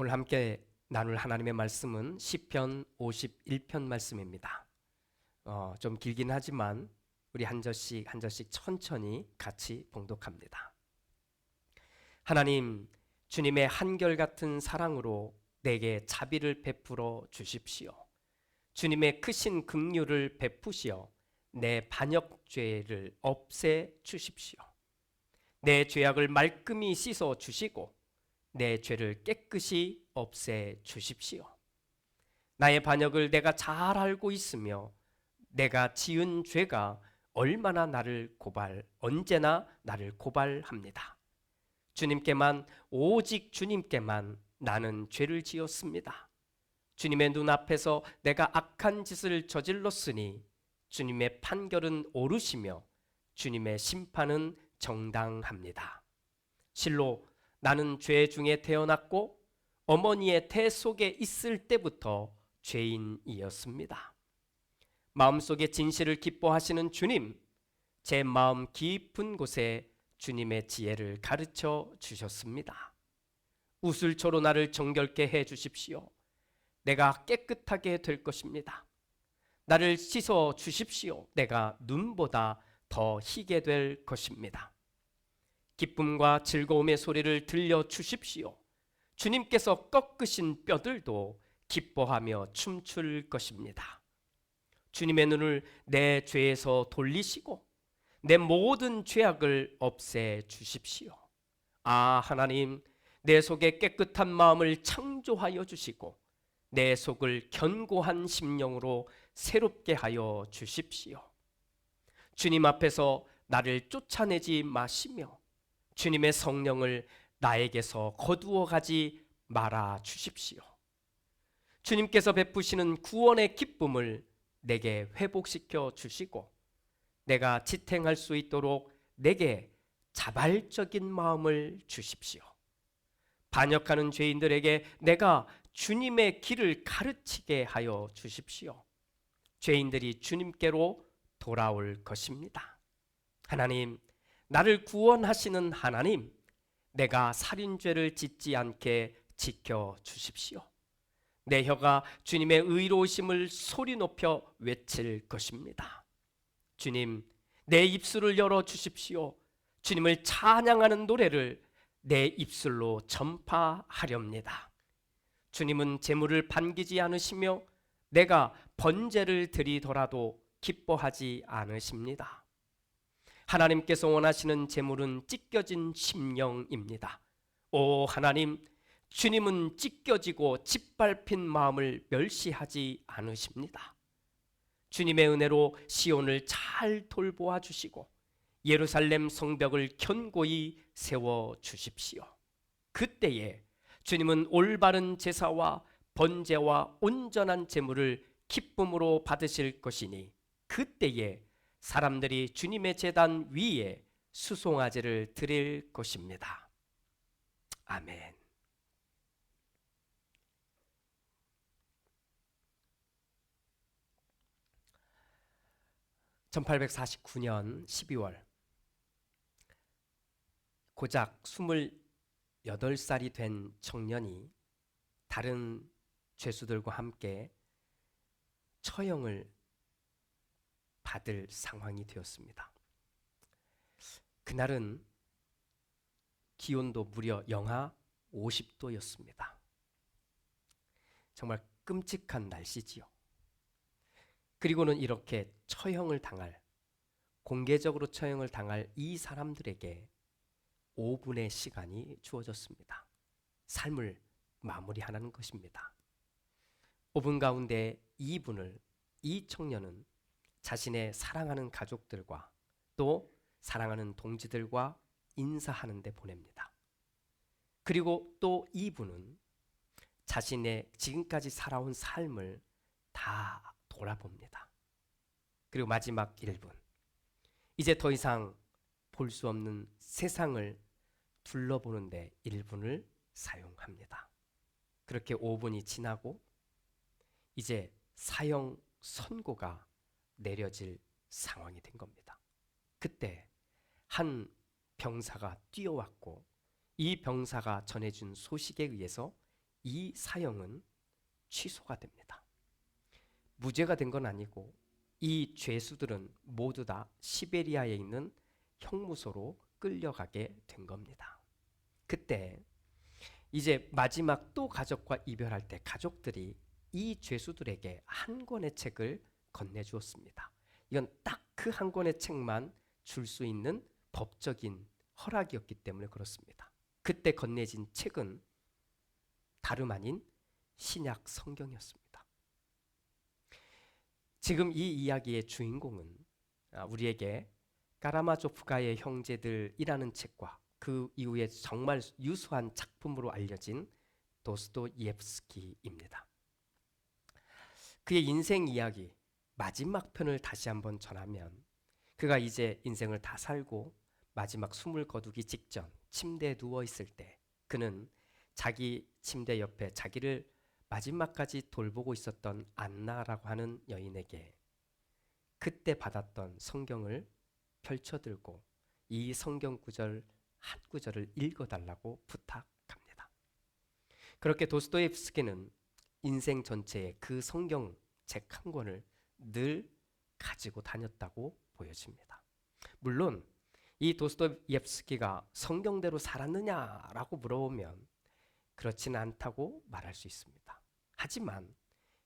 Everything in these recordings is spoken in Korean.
오늘 함께 나눌 하나님의 말씀은 시편 51편 말씀입니다. 좀 길긴 하지만 우리 한 절씩 한 절씩 천천히 같이 봉독합니다. 하나님, 주님의 한결같은 사랑으로 내게 자비를 베풀어 주십시오. 주님의 크신 긍휼을 베푸시어 내 반역죄를 없애 주십시오. 내 죄악을 말끔히 씻어 주시고 내 죄를 깨끗이 없애 주십시오. 나의 반역을 내가 잘 알고 있으며 내가 지은 죄가 언제나 나를 고발합니다. 주님께만, 오직 주님께만 나는 죄를 지었습니다. 주님의 눈앞에서 내가 악한 짓을 저질렀으니 주님의 판결은 옳으시며 주님의 심판은 정당합니다. 실로 나는 죄 중에 태어났고 어머니의 태 속에 있을 때부터 죄인이었습니다. 마음속에 진실을 기뻐하시는 주님, 제 마음 깊은 곳에 주님의 지혜를 가르쳐 주셨습니다. 우슬초로 나를 정결케 해 주십시오. 내가 깨끗하게 될 것입니다. 나를 씻어 주십시오. 내가 눈보다 더 희게 될 것입니다. 기쁨과 즐거움의 소리를 들려 주십시오. 주님께서 꺾으신 뼈들도 기뻐하며 춤출 것입니다. 주님의 눈을 내 죄에서 돌리시고 내 모든 죄악을 없애 주십시오. 하나님, 내 속에 깨끗한 마음을 창조하여 주시고 내 속을 견고한 심령으로 새롭게 하여 주십시오. 주님 앞에서 나를 쫓아내지 마시며 주님의 성령을 나에게서 거두어 가지 말아 주십시오. 주님께서 베푸시는 구원의 기쁨을 내게 회복시켜 주시고 내가 지탱할 수 있도록 내게 자발적인 마음을 주십시오. 반역하는 죄인들에게 내가 주님의 길을 가르치게 하여 주십시오. 죄인들이 주님께로 돌아올 것입니다. 하나님, 나를 구원하시는 하나님, 내가 살인죄를 짓지 않게 지켜 주십시오. 내 혀가 주님의 의로우심을 소리 높여 외칠 것입니다. 주님, 내 입술을 열어 주십시오. 주님을 찬양하는 노래를 내 입술로 전파하렵니다. 주님은 재물을 반기지 않으시며 내가 번제를 드리더라도 기뻐하지 않으십니다. 하나님께서 원하시는 재물은 찢겨진 심령입니다. 오 하나님, 주님은 찢겨지고 짓밟힌 마음을 멸시하지 않으십니다. 주님의 은혜로 시온을 잘 돌보아 주시고 예루살렘 성벽을 견고히 세워 주십시오. 그때에 주님은 올바른 제사와 번제와 온전한 제물을 기쁨으로 받으실 것이니 그때에 사람들이 주님의 제단 위에 수송아지를 드릴 것입니다. 아멘. 1849년 12월 고작 28살이 된 청년이 다른 죄수들과 함께 처형을 받을 상황이 되었습니다. 그날은 기온도 무려 영하 50도였습니다. 정말 끔찍한 날씨지요. 그리고는 이렇게 공개적으로 처형을 당할 이 사람들에게 5분의 시간이 주어졌습니다. 삶을 마무리하는 것입니다. 5분 가운데 2분을 이 청년은 자신의 사랑하는 가족들과 또 사랑하는 동지들과 인사하는 데 보냅니다. 그리고 또 2분은 자신의 지금까지 살아온 삶을 다 돌아봅니다. 그리고 마지막 1분, 이제 더 이상 볼 수 없는 세상을 둘러보는데 1분을 사용합니다. 그렇게 5분이 지나고 이제 사형 선고가 내려질 상황이 된 겁니다. 그때 한 병사가 뛰어왔고 이 병사가 전해준 소식에 의해서 이 사형은 취소가 됩니다. 무죄가 된 건 아니고 이 죄수들은 모두 다 시베리아에 있는 형무소로 끌려가게 된 겁니다. 그때 이제 마지막 또 가족과 이별할 때 가족들이 이 죄수들에게 한 권의 책을 건네주었습니다. 이건 딱 그 한 권의 책만 줄 수 있는 법적인 허락이었기 때문에 그렇습니다. 그때 건네진 책은 다름 아닌 신약 성경이었습니다. 지금 이 이야기의 주인공은 우리에게 까라마조프가의 형제들이라는 책과 그 이후에 정말 유수한 작품으로 알려진 도스토옙스키입니다. 그의 인생 이야기 마지막 편을 다시 한번 전하면 그가 이제 인생을 다 살고 마지막 숨을 거두기 직전 침대에 누워 있을 때 그는 자기 침대 옆에 자기를 마지막까지 돌보고 있었던 안나라고 하는 여인에게 그때 받았던 성경을 펼쳐들고 이 성경 구절 한 구절을 읽어달라고 부탁합니다. 그렇게 도스토옙스키는 인생 전체에 그 성경 책 한 권을 늘 가지고 다녔다고 보여집니다. 물론 이 도스토옙스키가 성경대로 살았느냐라고 물어보면 그렇지는 않다고 말할 수 있습니다. 하지만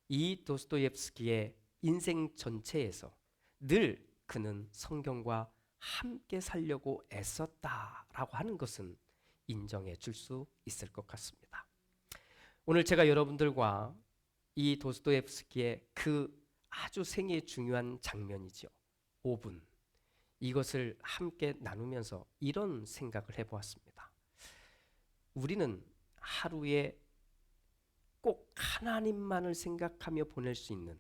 이 도스토옙스키의 인생 전체에서 늘 그는 성경과 함께 살려고 애썼다라고 하는 것은 인정해 줄 수 있을 것 같습니다. 오늘 제가 여러분들과 이 도스토옙스키의 그 아주 생애에 중요한 장면이죠. 5분. 이것을 함께 나누면서 이런 생각을 해보았습니다. 우리는 하루에 꼭 하나님만을 생각하며 보낼 수 있는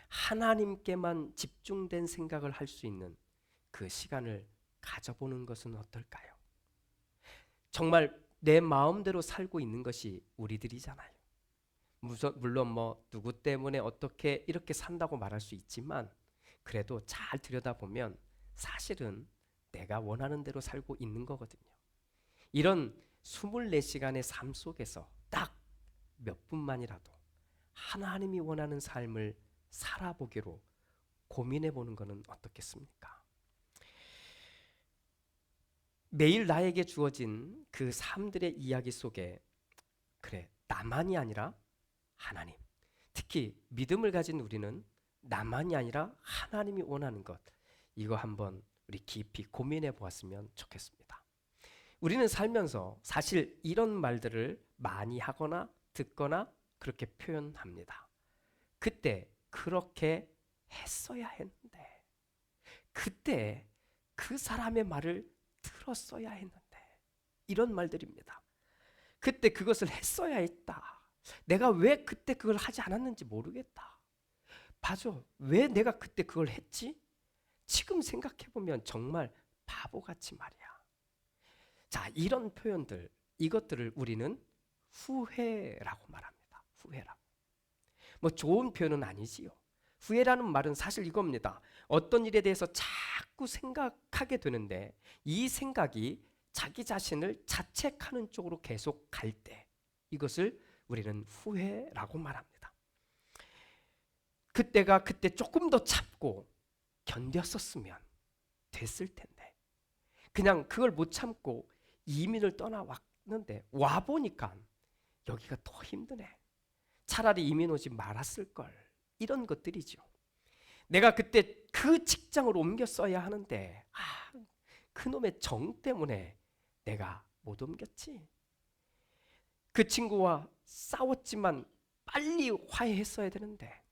하나님께만 집중된 생각을 할 수 있는 그 시간을 가져보는 것은 어떨까요? 정말 내 마음대로 살고 있는 것이 우리들이잖아요. 물론 뭐 누구 때문에 어떻게 이렇게 산다고 말할 수 있지만 그래도 잘 들여다보면 사실은 내가 원하는 대로 살고 있는 거거든요. 이런 24시간의 삶 속에서 딱 몇 분만이라도 하나님이 원하는 삶을 살아보기로 고민해 보는 것은 어떻겠습니까? 매일 나에게 주어진 그 삶들의 이야기 속에 그래, 나만이 아니라 하나님, 특히 믿음을 가진 우리는 나만이 아니라 하나님이 원하는 것, 이거 한번 우리 깊이 고민해 보았으면 좋겠습니다. 우리는 살면서 사실 이런 말들을 많이 하거나 듣거나 그렇게 표현합니다. 그때 그렇게 했어야 했는데, 그때 그 사람의 말을 들었어야 했는데, 이런 말들입니다. 그때 그것을 했어야 했다. 내가 왜 그때 그걸 하지 않았는지 모르겠다. 맞아. 왜 내가 그때 그걸 했지? 지금 생각해보면 정말 바보같이 말이야. 자, 이런 표현들, 이것들을 우리는 후회라고 말합니다. 후회라고. 뭐 좋은 표현은 아니지요. 후회라는 말은 사실 이겁니다. 어떤 일에 대해서 자꾸 생각하게 되는데 이 생각이 자기 자신을 자책하는 쪽으로 계속 갈 때 이것을 우리는 후회라고 말합니다. 그때가 그때 조금 더 참고 견뎠었으면 됐을 텐데 그냥 그걸 못 참고 이민을 떠나왔는데 와보니까 여기가 더 힘드네. 차라리 이민 오지 말았을 걸. 이런 것들이죠. 내가 그때 그 직장을 옮겼어야 하는데 그놈의 정 때문에 내가 못 옮겼지. 그 친구와 싸웠지만 빨리 화해했어야 되는데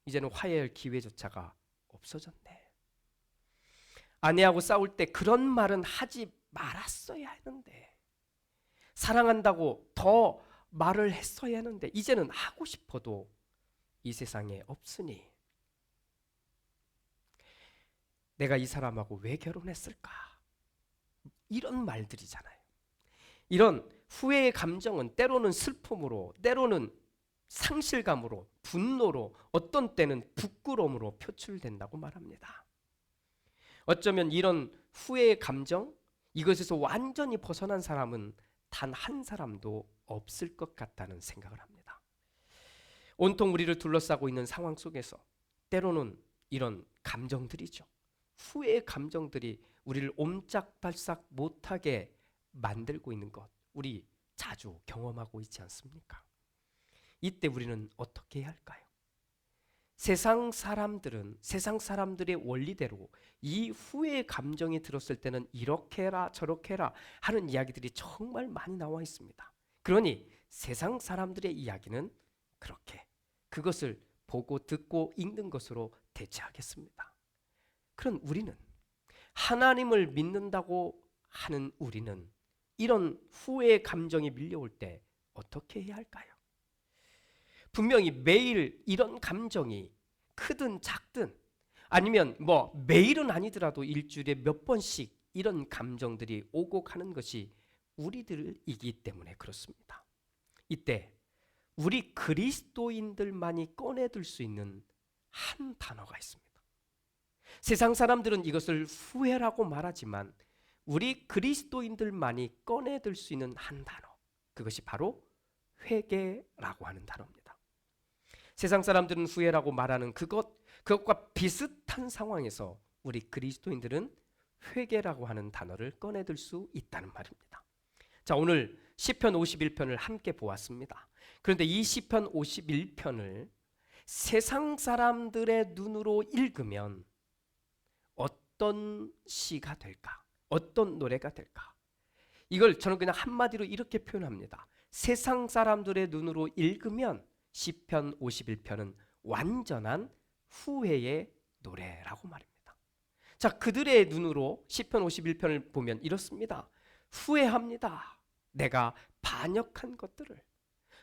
이제는 화해할 기회조차가 없어졌네. 아내하고 싸울 때 그런 말은 하지 말았어야 했는데 사랑한다고 더 말을 했어야 했는데 이제는 하고 싶어도 이 세상에 없으니 내가 이 사람하고 왜 결혼했을까? 이런 말들이잖아요. 이런 후회의 감정은 때로는 슬픔으로, 때로는 상실감으로, 분노로, 어떤 때는 부끄러움으로 표출된다고 말합니다. 어쩌면 이런 후회의 감정, 이것에서 완전히 벗어난 사람은 단 한 사람도 없을 것 같다는 생각을 합니다. 온통 우리를 둘러싸고 있는 상황 속에서 때로는 이런 감정들이죠. 후회의 감정들이 우리를 옴짝달싹 못하게 만들고 있는 것, 우리 자주 경험하고 있지 않습니까? 이때 우리는 어떻게 해야 할까요? 세상 사람들의 원리대로 이 후회의 감정이 들었을 때는 이렇게 해라 저렇게 해라 하는 이야기들이 정말 많이 나와 있습니다. 그러니 세상 사람들의 이야기는 그렇게 그것을 보고 듣고 읽는 것으로 대체하겠습니다. 그런 우리는, 하나님을 믿는다고 하는 우리는 이런 후회의 감정이 밀려올 때 어떻게 해야 할까요? 분명히 매일 이런 감정이 크든 작든, 아니면 매일은 아니더라도 일주일에 몇 번씩 이런 감정들이 오고 가는 것이 우리들이기 때문에 그렇습니다. 이때 우리 그리스도인들만이 꺼내들 수 있는 한 단어가 있습니다. 세상 사람들은 이것을 후회라고 말하지만 우리 그리스도인들만이 꺼내들 수 있는 한 단어, 그것이 바로 회개라고 하는 단어입니다. 세상 사람들은 후회라고 말하는 그것과 비슷한 상황에서 우리 그리스도인들은 회개라고 하는 단어를 꺼내들 수 있다는 말입니다. 자, 오늘 시편 51편을 함께 보았습니다. 그런데 이 시편 51편을 세상 사람들의 눈으로 읽으면 어떤 시가 될까? 어떤 노래가 될까? 이걸 저는 그냥 한마디로 이렇게 표현합니다. 세상 사람들의 눈으로 읽으면 시편 51편은 완전한 후회의 노래라고 말입니다. 자, 그들의 눈으로 시편 51편을 보면 이렇습니다. 후회합니다. 내가 반역한 것들을.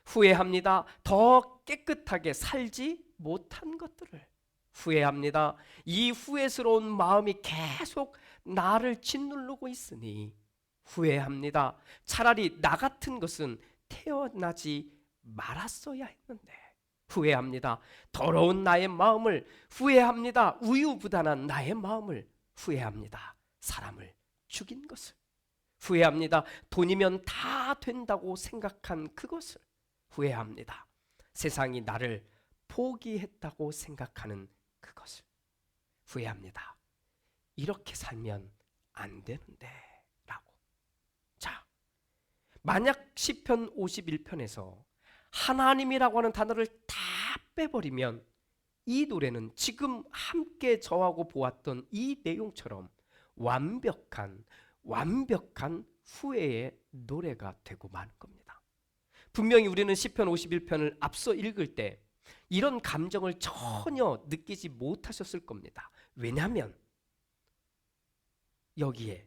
후회합니다. 더 깨끗하게 살지 못한 것들을. 후회합니다. 이 후회스러운 마음이 계속 나를 짓누르고 있으니 후회합니다. 차라리 나 같은 것은 태어나지 말았어야 했는데 후회합니다. 더러운 나의 마음을 후회합니다. 우유부단한 나의 마음을 후회합니다. 사람을 죽인 것을 후회합니다. 돈이면 다 된다고 생각한 그것을 후회합니다. 세상이 나를 포기했다고 생각하는 그것을 후회합니다. 이렇게 살면 안 되는데 라고. 자, 만약 시편 51편에서 하나님이라고 하는 단어를 다 빼버리면 이 노래는 지금 함께 저하고 보았던 이 내용처럼 완벽한 후회의 노래가 되고 마는 겁니다. 분명히 우리는 시편 51편을 앞서 읽을 때 이런 감정을 전혀 느끼지 못하셨을 겁니다. 왜냐하면 여기에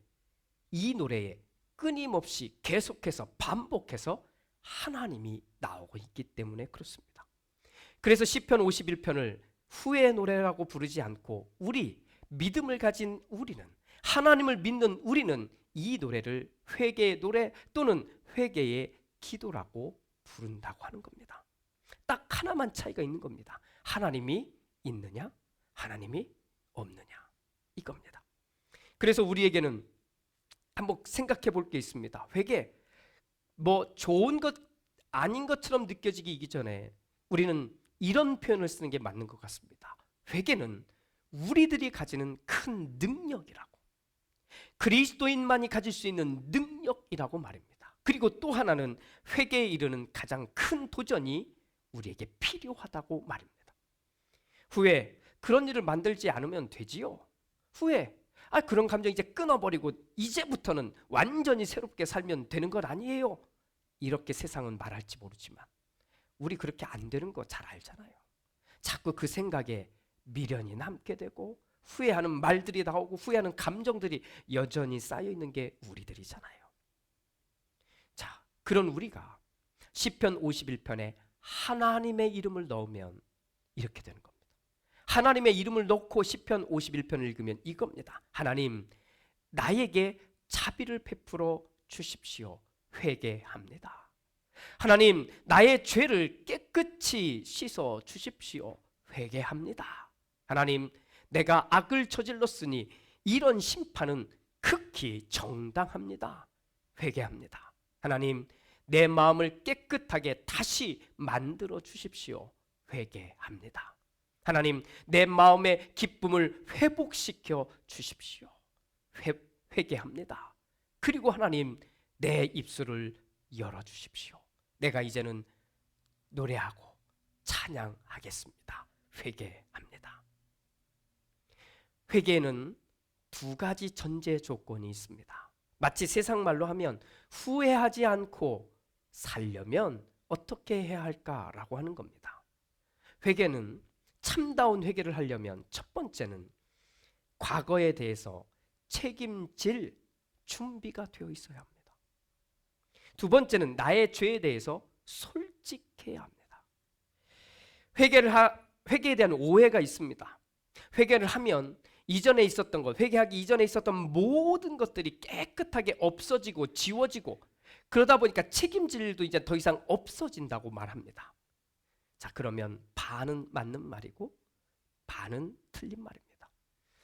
이 노래에 끊임없이 계속해서 반복해서 하나님이 나오고 있기 때문에 그렇습니다. 그래서 시편 51편을 후회의 노래라고 부르지 않고 우리 믿음을 가진 우리는, 하나님을 믿는 우리는 이 노래를 회개의 노래 또는 회개의 기도라고 부른다고 하는 겁니다. 딱 하나만 차이가 있는 겁니다. 하나님이 있느냐, 하나님이 없느냐, 이겁니다. 그래서 우리에게는 한번 생각해 볼 게 있습니다. 회개, 좋은 것 아닌 것처럼 느껴지기 이전에 우리는 이런 표현을 쓰는 게 맞는 것 같습니다. 회개는 우리들이 가지는 큰 능력이라고, 그리스도인만이 가질 수 있는 능력이라고 말입니다. 그리고 또 하나는 회개에 이르는 가장 큰 도전이 우리에게 필요하다고 말입니다. 후회, 그런 일을 만들지 않으면 되지요. 후회, 그런 감정 이제 끊어버리고 이제부터는 완전히 새롭게 살면 되는 건 아니에요. 이렇게 세상은 말할지 모르지만 우리 그렇게 안 되는 거 잘 알잖아요. 자꾸 그 생각에 미련이 남게 되고 후회하는 말들이 나오고 후회하는 감정들이 여전히 쌓여 있는 게 우리들이잖아요. 자, 그런 우리가 시편 51편에 하나님의 이름을 넣으면 이렇게 되는 겁니다. 하나님의 이름을 넣고 시편 51편을 읽으면 이겁니다. 하나님, 나에게 자비를 베풀어 주십시오. 회개합니다. 하나님, 나의 죄를 깨끗이 씻어 주십시오. 회개합니다. 하나님, 내가 악을 저질렀으니 이런 심판은 극히 정당합니다. 회개합니다. 하나님, 내 마음을 깨끗하게 다시 만들어 주십시오. 회개합니다. 하나님, 내 마음의 기쁨을 회복시켜 주십시오. 회개합니다. 그리고 하나님, 내 입술을 열어주십시오. 내가 이제는 노래하고 찬양하겠습니다. 회개합니다. 회개는 두 가지 전제 조건이 있습니다. 마치 세상 말로 하면 후회하지 않고 살려면 어떻게 해야 할까라고 하는 겁니다. 회개는 참다운 회개를 하려면 첫 번째는 과거에 대해서 책임질 준비가 되어 있어야 합니다. 두 번째는 나의 죄에 대해서 솔직해야 합니다. 회개에 대한 오해가 있습니다. 회개를 하면 이전에 있었던 것, 회개하기 이전에 있었던 모든 것들이 깨끗하게 없어지고 지워지고, 그러다 보니까 책임질 일도 이제 더 이상 없어진다고 말합니다. 자, 그러면 반은 맞는 말이고 반은 틀린 말입니다.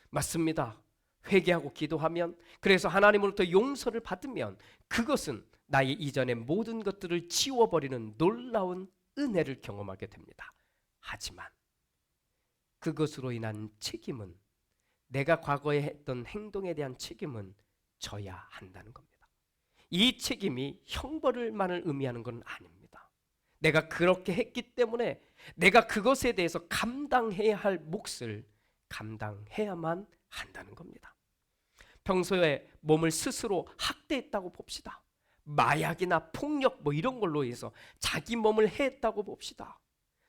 맞습니다. 회개하고 기도하면, 그래서 하나님으로부터 용서를 받으면 그것은 나의 이전의 모든 것들을 지워버리는 놀라운 은혜를 경험하게 됩니다. 하지만 그것으로 인한 책임은, 내가 과거에 했던 행동에 대한 책임은 져야 한다는 겁니다. 이 책임이 형벌을만을 의미하는 건 아닙니다. 내가 그렇게 했기 때문에 내가 그것에 대해서 감당해야 할 몫을 감당해야만 한다는 겁니다. 평소에 몸을 스스로 학대했다고 봅시다. 마약이나 폭력 이런 걸로 해서 자기 몸을 해했다고 봅시다.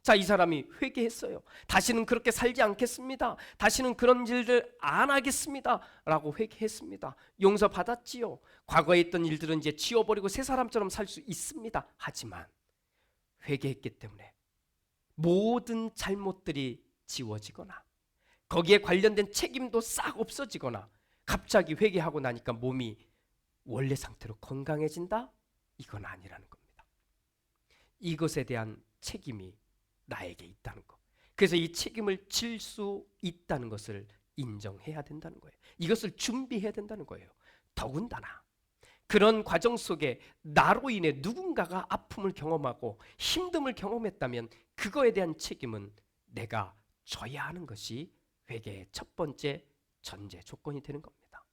자, 이 사람이 회개했어요. 다시는 그렇게 살지 않겠습니다. 다시는 그런 일들 안 하겠습니다 라고 회개했습니다. 용서받았지요. 과거에 있던 일들은 이제 지워버리고 새 사람처럼 살 수 있습니다. 하지만 회개했기 때문에 모든 잘못들이 지워지거나 거기에 관련된 책임도 싹 없어지거나, 갑자기 회개하고 나니까 몸이 원래 상태로 건강해진다? 이건 아니라는 겁니다. 이것에 대한 책임이 나에게 있다는 것. 그래서 이 책임을 질 수 있다는 것을 인정해야 된다는 거예요. 이것을 준비해야 된다는 거예요. 더군다나 그런 과정 속에 나로 인해 누군가가 아픔을 경험하고 힘듦을 경험했다면 그거에 대한 책임은 내가 져야 하는 것이 회개의 첫 번째 전제 조건이 되는 겁니다.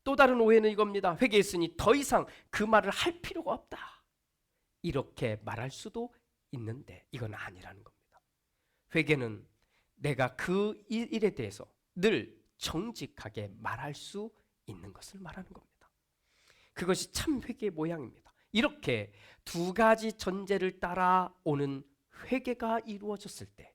또 다른 오해는 이겁니다. 회개했으니 더 이상 그 말을 할 필요가 없다, 이렇게 말할 수도 있는데 이건 아니라는 겁니다. 회개는 내가 그 일에 대해서 늘 정직하게 말할 수 있는 것을 말하는 겁니다. 그것이 참 회개의 모양입니다. 이렇게 두 가지 전제를 따라오는 회개가 이루어졌을 때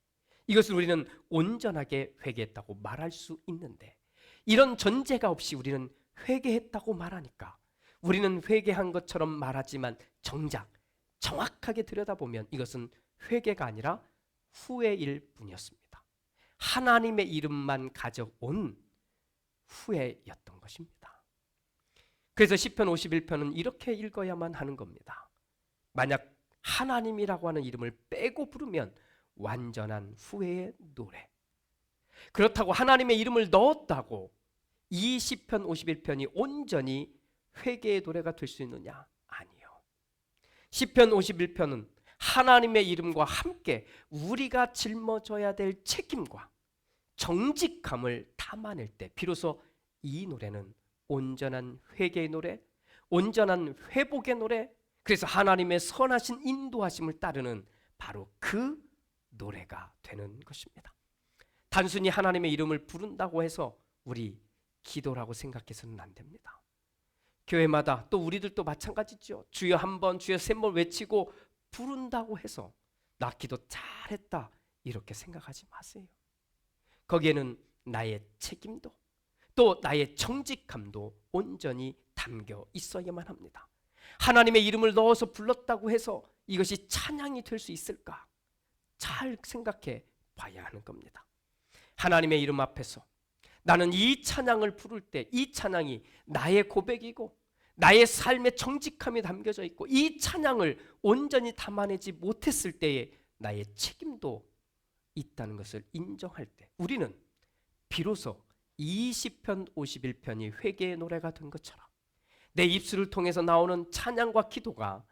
이것을 우리는 온전하게 회개했다고 말할 수 있는데, 이런 전제가 없이 우리는 회개했다고 말하니까 우리는 회개한 것처럼 말하지만 정작 정확하게 들여다보면 이것은 회개가 아니라 후회일 뿐이었습니다. 하나님의 이름만 가져온 후회였던 것입니다. 그래서 시편 51편은 이렇게 읽어야만 하는 겁니다. 만약 하나님이라고 하는 이름을 빼고 부르면 완전한 후회의 노래. 그렇다고 하나님의 이름을 넣었다고 이 시편 51편이 온전히 회개의 노래가 될 수 있느냐? 아니요. 시편 51편은 하나님의 이름과 함께 우리가 짊어져야 될 책임과 정직함을 담아낼 때 비로소 이 노래는 온전한 회개의 노래, 온전한 회복의 노래, 그래서 하나님의 선하신 인도하심을 따르는 바로 그 노래가 되는 것입니다. 단순히 하나님의 이름을 부른다고 해서 우리 기도라고 생각해서는 안 됩니다. 교회마다 또 우리들도 마찬가지죠. 주여 한 번, 주여 세 번 외치고 부른다고 해서 나 기도 잘했다 이렇게 생각하지 마세요. 거기에는 나의 책임도 또 나의 정직함도 온전히 담겨 있어야만 합니다. 하나님의 이름을 넣어서 불렀다고 해서 이것이 찬양이 될 수 있을까? 잘 생각해 봐야 하는 겁니다. 하나님의 이름 앞에서 나는 이 찬양을 부를 때 이 찬양이 나의 고백이고 나의 삶의 정직함이 담겨져 있고 이 찬양을 온전히 담아내지 못했을 때에 나의 책임도 있다는 것을 인정할 때 우리는 비로소 이 시편 51편이 회개의 노래가 된 것처럼 내 입술을 통해서 나오는 찬양과 기도가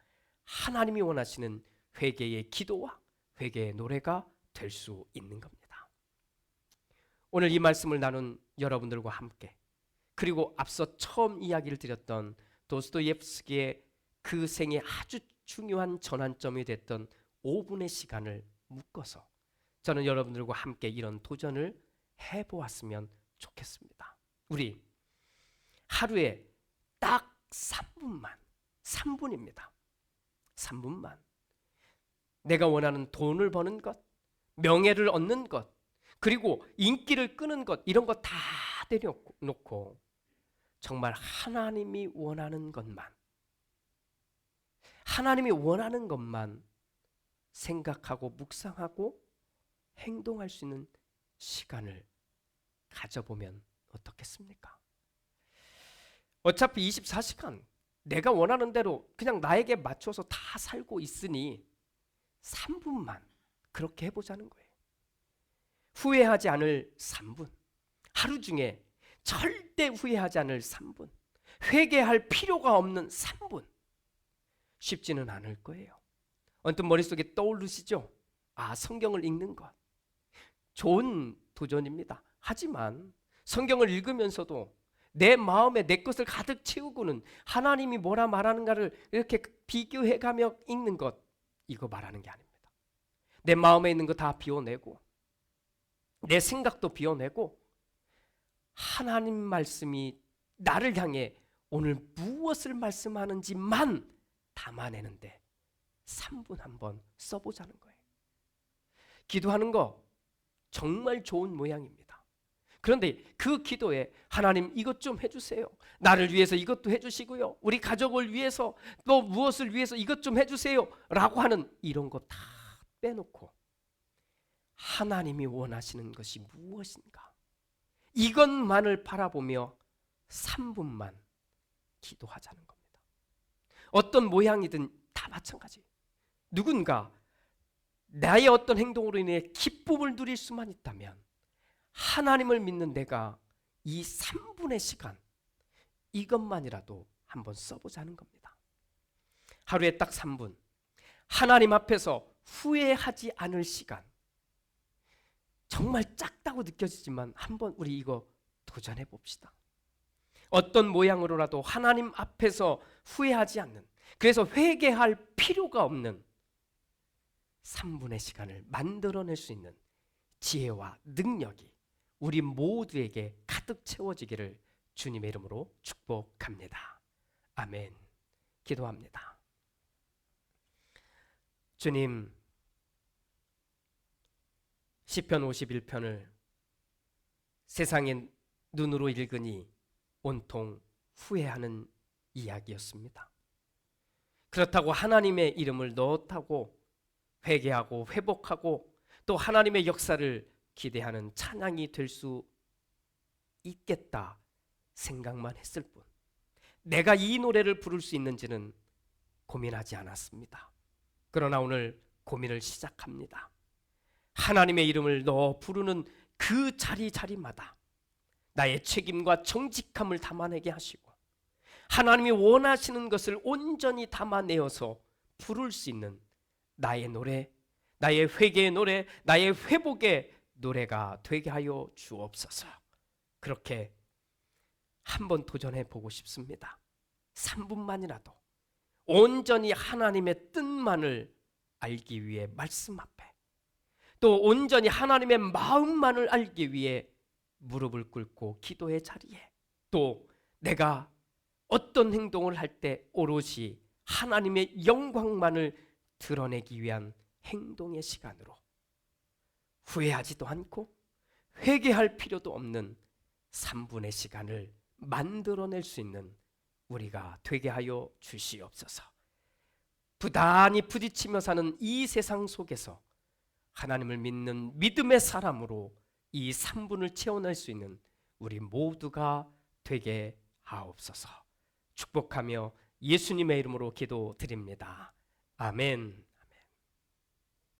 하나님이 원하시는 회개의 기도와 회개의 노래가 될 수 있는 겁니다. 오늘 이 말씀을 나눈 여러분들과 함께, 그리고 앞서 처음 이야기를 드렸던 도스토옙스키의 그 생에 아주 중요한 전환점이 됐던 5분의 시간을 묶어서 저는 여러분들과 함께 이런 도전을 해보았으면 좋겠습니다. 우리 하루에 딱 3분입니다. 3분만 내가 원하는 돈을 버는 것, 명예를 얻는 것, 그리고 인기를 끄는 것, 이런 거 다 내려놓고 정말 하나님이 원하는 것만, 하나님이 원하는 것만 생각하고 묵상하고 행동할 수 있는 시간을 가져보면 어떻겠습니까? 어차피 24시간 내가 원하는 대로 그냥 나에게 맞춰서 다 살고 있으니 3분만 그렇게 해보자는 거예요. 후회하지 않을 3분, 하루 중에 절대 후회하지 않을 3분, 회개할 필요가 없는 3분. 쉽지는 않을 거예요. 언뜻 머릿속에 떠오르시죠? 성경을 읽는 것 좋은 도전입니다. 하지만 성경을 읽으면서도 내 마음에 내 것을 가득 채우고는 하나님이 뭐라 말하는가를 이렇게 비교해가며 읽는 것, 이거 말하는 게 아닙니다. 내 마음에 있는 거 다 비워내고 내 생각도 비워내고 하나님 말씀이 나를 향해 오늘 무엇을 말씀하는지만 담아내는데 3분 한번 써보자는 거예요. 기도하는 거 정말 좋은 모양입니다. 그런데 그 기도에 하나님 이것 좀 해주세요. 나를 위해서 이것도 해주시고요. 우리 가족을 위해서 또 무엇을 위해서 이것 좀 해주세요. 라고 하는 이런 거 다 빼놓고 하나님이 원하시는 것이 무엇인가? 이것만을 바라보며 3분만 기도하자는 겁니다. 어떤 모양이든 다 마찬가지. 누군가 나의 어떤 행동으로 인해 기쁨을 누릴 수만 있다면 하나님을 믿는 내가 이 3분의 시간 이것만이라도 한번 써보자는 겁니다. 하루에 딱 3분 하나님 앞에서 후회하지 않을 시간, 정말 작다고 느껴지지만 한번 우리 이거 도전해 봅시다. 어떤 모양으로라도 하나님 앞에서 후회하지 않는, 그래서 회개할 필요가 없는 3분의 시간을 만들어낼 수 있는 지혜와 능력이 우리 모두에게 가득 채워지기를 주님의 이름으로 축복합니다. 아멘. 기도합니다. 주님, 시편 51편을 세상의 눈으로 읽으니 온통 후회하는 이야기였습니다. 그렇다고 하나님의 이름을 넣었다고 회개하고 회복하고 또 하나님의 역사를 기대하는 찬양이 될 수 있겠다 생각만 했을 뿐 내가 이 노래를 부를 수 있는지는 고민하지 않았습니다. 그러나 오늘 고민을 시작합니다. 하나님의 이름을 넣어 부르는 그 자리마다 나의 책임과 정직함을 담아내게 하시고 하나님이 원하시는 것을 온전히 담아내어서 부를 수 있는 나의 노래, 나의 회개의 노래, 나의 회복의 노래가 되게 하여 주옵소서. 그렇게 한번 도전해 보고 싶습니다. 3분만이라도 온전히 하나님의 뜻만을 알기 위해 말씀 앞에, 또 온전히 하나님의 마음만을 알기 위해 무릎을 꿇고 기도의 자리에, 또 내가 어떤 행동을 할 때 오롯이 하나님의 영광만을 드러내기 위한 행동의 시간으로 후회하지도 않고 회개할 필요도 없는 3분의 시간을 만들어낼 수 있는 우리가 되게 하여 주시옵소서. 부단히 부딪히며 사는 이 세상 속에서 하나님을 믿는 믿음의 사람으로 이 3분을 채워낼 수 있는 우리 모두가 되게 하옵소서. 축복하며 예수님의 이름으로 기도드립니다. 아멘.